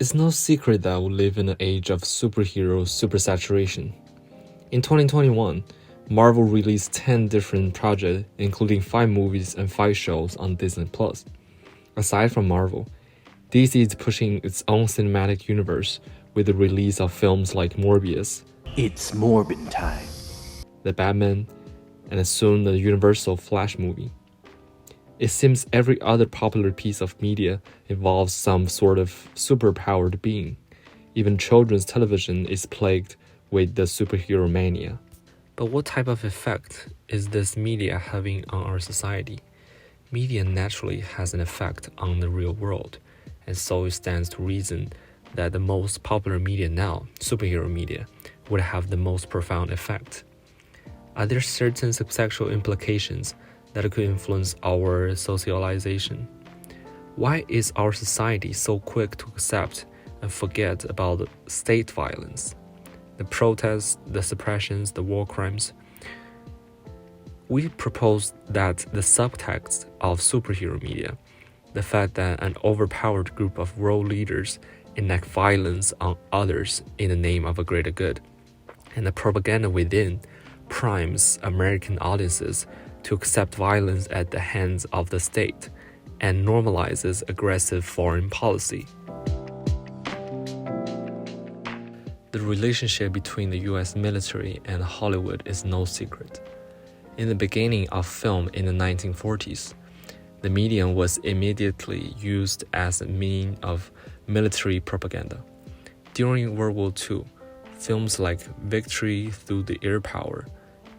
It's no secret that we live in an age of superhero supersaturation. In 2021, Marvel released 10 different projects, including 5 movies and 5 shows on Disney+. Aside from Marvel, DC is pushing its own cinematic universe with the release of films like Morbius, It's Morbin time. The Batman, and soon the Universal Flash movie. It seems every other popular piece of media involves some sort of superpowered being. Even children's television is plagued with the superhero mania. But what type of effect is this media having on our society? Media naturally has an effect on the real world, and so it stands to reason that the most popular media now, superhero media, would have the most profound effect. Are there certain sexual implications that could influence our socialization? Why is our society so quick to accept and forget about state violence, the protests, the suppressions, the war crimes? We propose that the subtext of superhero media, the fact that an overpowered group of world leaders enact violence on others in the name of a greater good, and the propaganda within primes American audiences to accept violence at the hands of the state and normalizes aggressive foreign policy. The relationship between the US military and Hollywood is no secret. In the beginning of film in the 1940s, the medium was immediately used as a means of military propaganda. During World War II, films like Victory Through the Air Power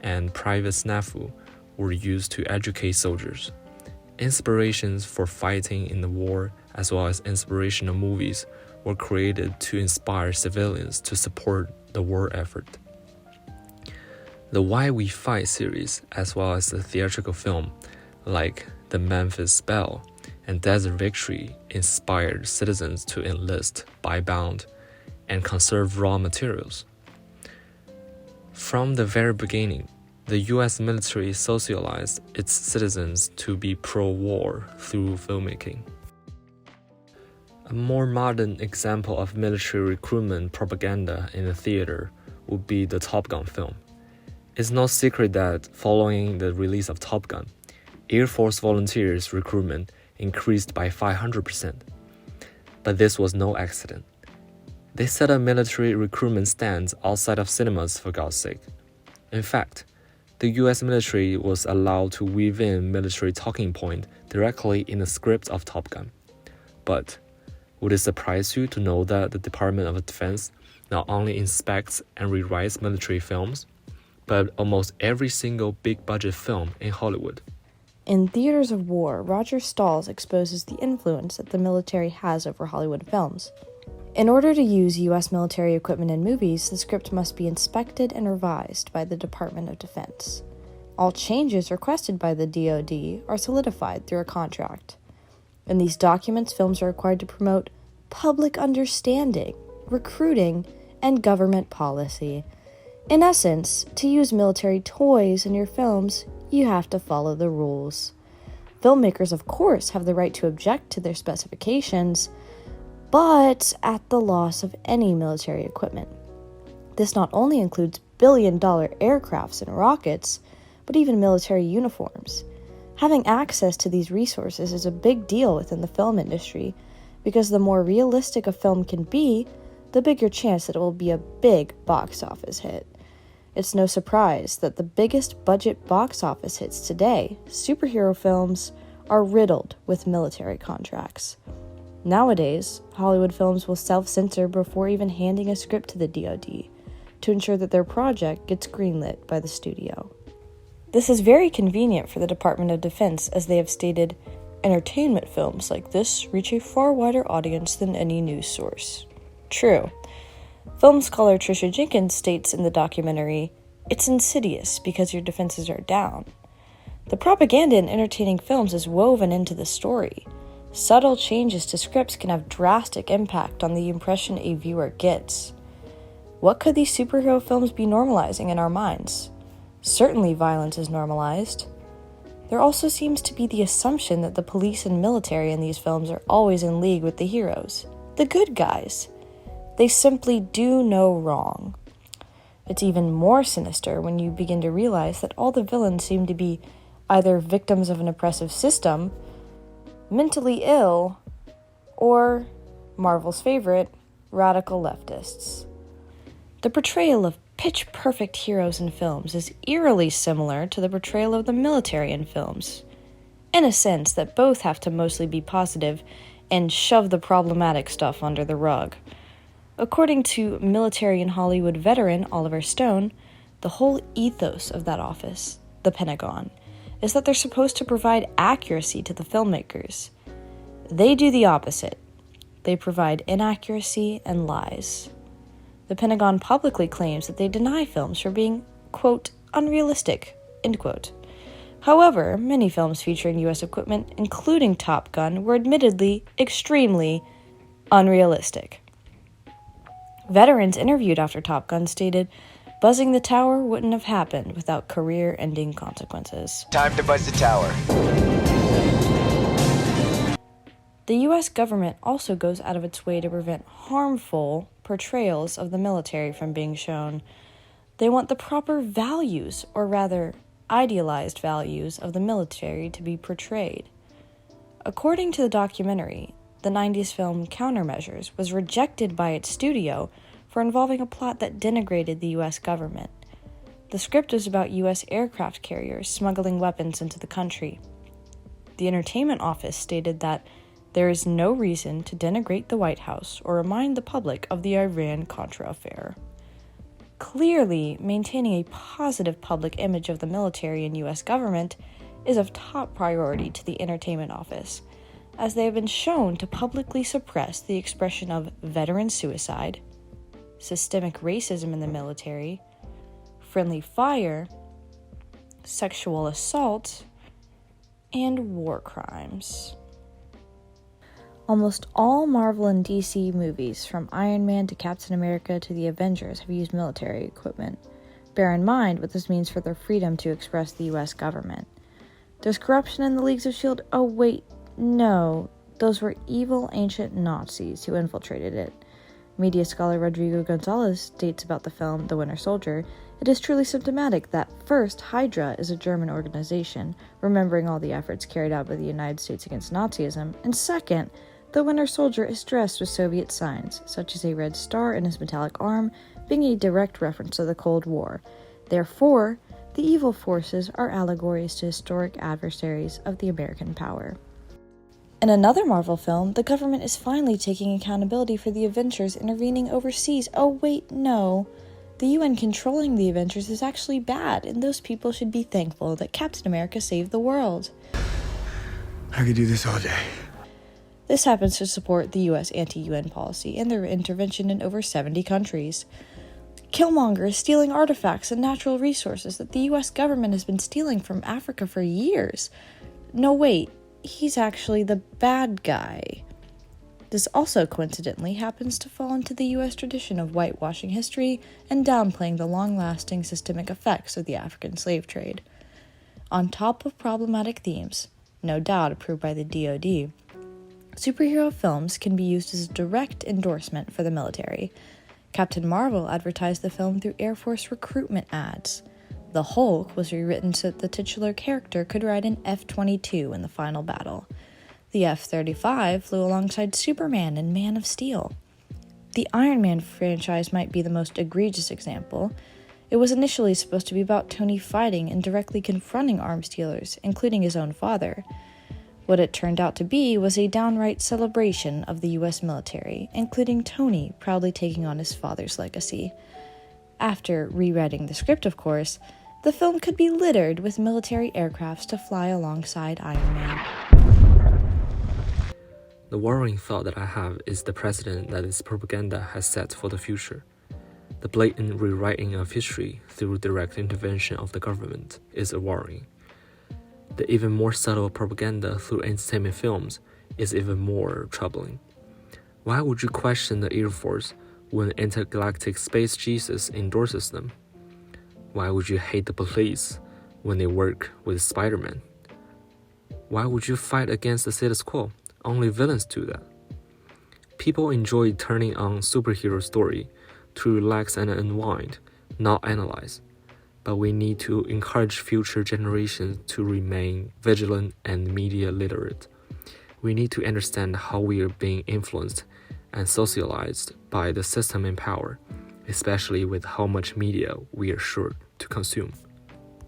and Private Snafu were used to educate soldiers. Inspirations for fighting in the war, as well as inspirational movies, were created to inspire civilians to support the war effort. The Why We Fight series, as well as the theatrical film like The Memphis Belle and Desert Victory, inspired citizens to enlist, buy bound, and conserve raw materials. From the very beginning, the US military socialized its citizens to be pro-war through filmmaking. A more modern example of military recruitment propaganda in the theater would be the Top Gun film. It's no secret that following the release of Top Gun, Air Force volunteers recruitment increased by 500%. But this was no accident. They set up military recruitment stands outside of cinemas for God's sake. In fact, the US military was allowed to weave in military talking point directly in the script of Top Gun. But would it surprise you to know that the Department of Defense not only inspects and rewrites military films, but almost every single big-budget film in Hollywood? In Theaters of War, Roger Stahls exposes the influence that the military has over Hollywood films. In order to use U.S. military equipment in movies, the script must be inspected and revised by the Department of Defense. All changes requested by the DoD are solidified through a contract. In these documents, films are required to promote public understanding, recruiting, and government policy. In essence, to use military toys in your films, you have to follow the rules. Filmmakers, of course, have the right to object to their specifications, but at the loss of any military equipment. This not only includes billion-dollar aircrafts and rockets, but even military uniforms. Having access to these resources is a big deal within the film industry, because the more realistic a film can be, the bigger chance that it will be a big box office hit. It's no surprise that the biggest budget box office hits today, superhero films, are riddled with military contracts. Nowadays, Hollywood films will self-censor before even handing a script to the DoD to ensure that their project gets greenlit by the studio. This is very convenient for the Department of Defense, as they have stated, entertainment films like this reach a far wider audience than any news source. True. Film scholar Tricia Jenkins states in the documentary, "It's insidious because your defenses are down." The propaganda in entertaining films is woven into the story. Subtle changes to scripts can have drastic impact on the impression a viewer gets. What could these superhero films be normalizing in our minds? Certainly violence is normalized. There also seems to be the assumption that the police and military in these films are always in league with the heroes. the good guys. They simply do no wrong. It's even more sinister when you begin to realize that all the villains seem to be either victims of an oppressive system, mentally ill, or, Marvel's favorite, radical leftists. The portrayal of pitch-perfect heroes in films is eerily similar to the portrayal of the military in films, in a sense that both have to mostly be positive and shove the problematic stuff under the rug. According to military and Hollywood veteran Oliver Stone, the whole ethos of that office, the Pentagon, is that they're supposed to provide accuracy to the filmmakers. They do the opposite. They provide inaccuracy and lies. The Pentagon publicly claims that they deny films for being, quote, unrealistic, end quote. However, many films featuring U.S. equipment, including Top Gun, were admittedly extremely unrealistic. Veterans interviewed after Top Gun stated, buzzing the tower wouldn't have happened without career-ending consequences. Time to buzz the tower. The U.S. government also goes out of its way to prevent harmful portrayals of the military from being shown. They want the proper values, or rather, idealized values of the military to be portrayed. According to the documentary, the 90s film Countermeasures was rejected by its studio for involving a plot that denigrated the U.S. government. The script was about U.S. aircraft carriers smuggling weapons into the country. The Entertainment Office stated that there is no reason to denigrate the White House or remind the public of the Iran-Contra affair. Clearly, maintaining a positive public image of the military and U.S. government is of top priority to the Entertainment Office, as they have been shown to publicly suppress the expression of veteran suicide, systemic racism in the military, friendly fire, sexual assault, and war crimes. Almost all Marvel and DC movies, from Iron Man to Captain America to the Avengers, have used military equipment. Bear in mind what this means for their freedom to express the U.S. government. There's corruption in the Leagues of S.H.I.E.L.D. Oh wait, no. Those were evil ancient Nazis who infiltrated it. Media scholar Rodrigo Gonzalez states about the film The Winter Soldier, it is truly symptomatic that, first, Hydra is a German organization, remembering all the efforts carried out by the United States against Nazism, and second, the Winter Soldier is dressed with Soviet signs, such as a red star in his metallic arm, being a direct reference to the Cold War. Therefore, the evil forces are allegories to historic adversaries of the American power. In another Marvel film, the government is finally taking accountability for the Avengers intervening overseas. Oh wait, no. The UN controlling the Avengers is actually bad, and those people should be thankful that Captain America saved the world. I could do this all day. This happens to support the US anti-UN policy and their intervention in over 70 countries. Killmonger is stealing artifacts and natural resources that the US government has been stealing from Africa for years. No, wait, he's actually the bad guy. This also coincidentally happens to fall into the US tradition of whitewashing history and downplaying the long-lasting systemic effects of the African slave trade. On top of problematic themes, no doubt approved by the DoD, superhero films can be used as a direct endorsement for the military. Captain Marvel advertised the film through Air Force recruitment ads. The Hulk was rewritten so that the titular character could ride an F-22 in the final battle. The F-35 flew alongside Superman in Man of Steel. The Iron Man franchise might be the most egregious example. It was initially supposed to be about Tony fighting and directly confronting arms dealers, including his own father. What it turned out to be was a downright celebration of the US military, including Tony proudly taking on his father's legacy. After rewriting the script, of course, the film could be littered with military aircrafts to fly alongside Iron Man. The worrying thought that I have is the precedent that this propaganda has set for the future. The blatant rewriting of history through direct intervention of the government is worrying. The even more subtle propaganda through entertainment films is even more troubling. Why would you question the Air Force when intergalactic space Jesus endorses them? Why would you hate the police when they work with Spider-Man? Why would you fight against the status quo? Only villains do that. People enjoy turning on superhero story to relax and unwind, not analyze. But we need to encourage future generations to remain vigilant and media literate. We need to understand how we are being influenced and socialized by the system in power, especially with how much media we are sure to consume.